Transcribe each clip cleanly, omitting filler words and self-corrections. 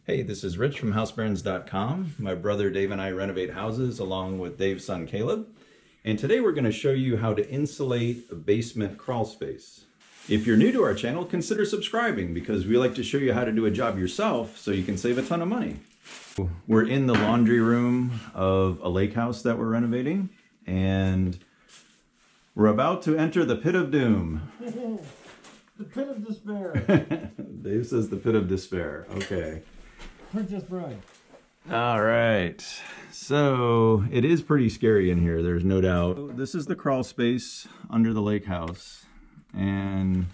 Hey, this is Rich from housebarons.com. My brother Dave and I renovate houses along with Dave's son Caleb. And today we're going to show you how to insulate a basement crawl space. If you're new to our channel, consider subscribing because we like to show you how to do a job yourself so you can save a ton of money. We're in the laundry room of a lake house that we're renovating, and we're about to enter the pit of doom. The pit of despair. Dave says the pit of despair. Okay. Princess Bride. All right. So it is pretty scary in here, there's no doubt. This is the crawl space under the lake house. And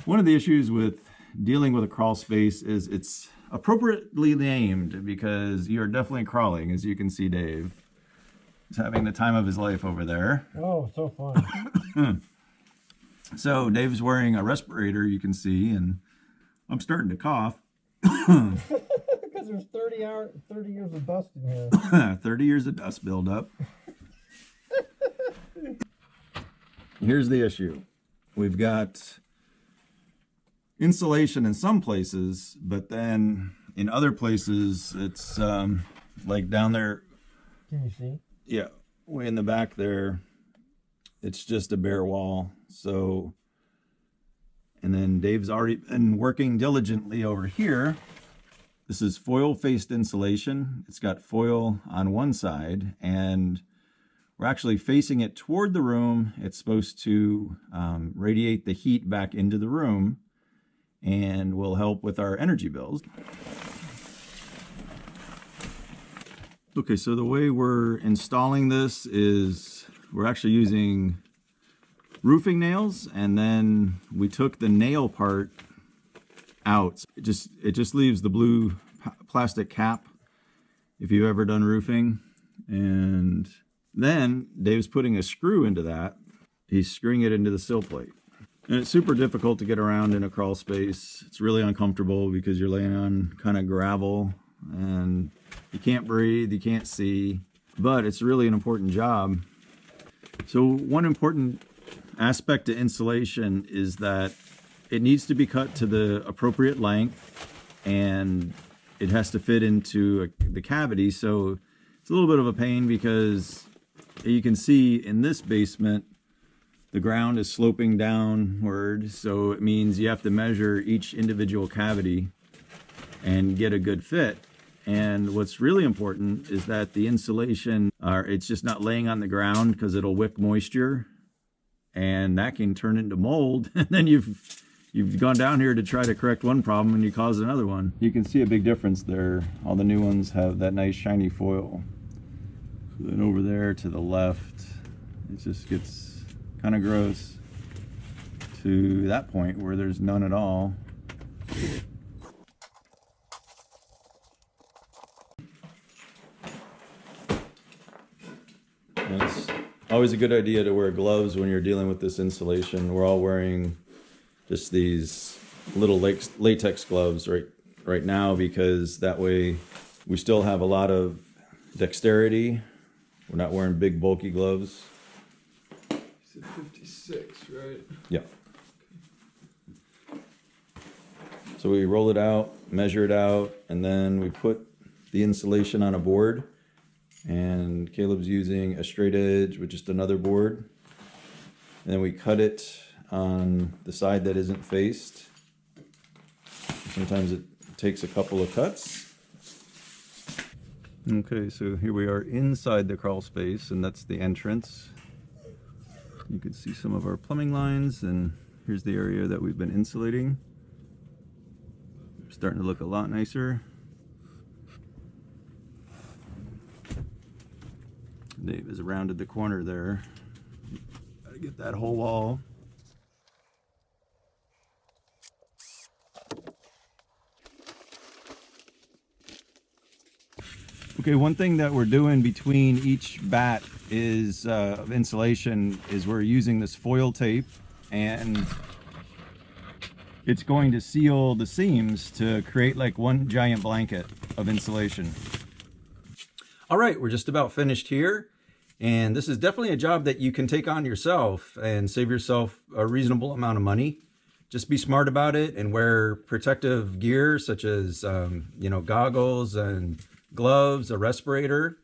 one of the issues with dealing with a crawl space is it's appropriately named because you're definitely crawling, as you can see Dave. He's having the time of his life over there. Oh, so fun. So Dave's wearing a respirator, you can see, and I'm starting to cough. Because there's 30 years of dust in here. 30 years of dust buildup. Here's the issue. We've got insulation in some places, but then in other places, it's like down there. Can you see? Yeah, way in the back there, it's just a bare wall. So, and then Dave's already been working diligently over here. This is foil-faced insulation. It's got foil on one side, and we're actually facing it toward the room. It's supposed to radiate the heat back into the room and will help with our energy bills. Okay, so the way we're installing this is we're actually using roofing nails, and then we took the nail part out. It just leaves the blue plastic cap if you've ever done roofing. And then Dave's putting a screw into that. He's screwing it into the sill plate. And it's super difficult to get around in a crawl space. It's really uncomfortable because you're laying on kind of gravel and you can't breathe, you can't see, but it's really an important job. So one important aspect to insulation is that it needs to be cut to the appropriate length, and it has to fit into the cavity. So it's a little bit of a pain because you can see in this basement, the ground is sloping downward. So it means you have to measure each individual cavity and get a good fit. And what's really important is that the insulation, it's just not laying on the ground because it'll wick moisture, and that can turn into mold. And then you've gone down here to try to correct one problem and you cause another one. You can see a big difference there. All the new ones have that nice shiny foil. So then over there to the left, it just gets kind of gross to that point where there's none at all. And it's always a good idea to wear gloves when you're dealing with this insulation. We're all wearing just these little latex gloves right now because that way we still have a lot of dexterity. We're not wearing big bulky gloves. You said 56, right? Yeah. So we roll it out, measure it out, and then we put the insulation on a board. And Caleb's using a straight edge with just another board. And then we cut it on the side that isn't faced. Sometimes it takes a couple of cuts. Okay, so here we are inside the crawl space, and that's the entrance. You can see some of our plumbing lines, and here's the area that we've been insulating. Starting to look a lot nicer. Dave has rounded the corner there. Gotta get that whole wall. Okay, one thing that we're doing between each bat is of insulation is we're using this foil tape, and it's going to seal the seams to create like one giant blanket of insulation. All right, we're just about finished here, and this is definitely a job that you can take on yourself and save yourself a reasonable amount of money. just be smart about it and wear protective gear such as, you know, goggles and gloves, a respirator.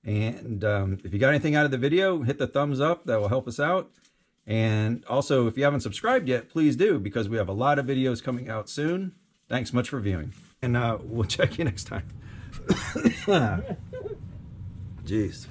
And if you got anything out of the video, hit the thumbs up. That will help us out. And also, if you haven't subscribed yet, please do, because we have a lot of videos coming out soon. Thanks much for viewing. And we'll check you next time. Jeez.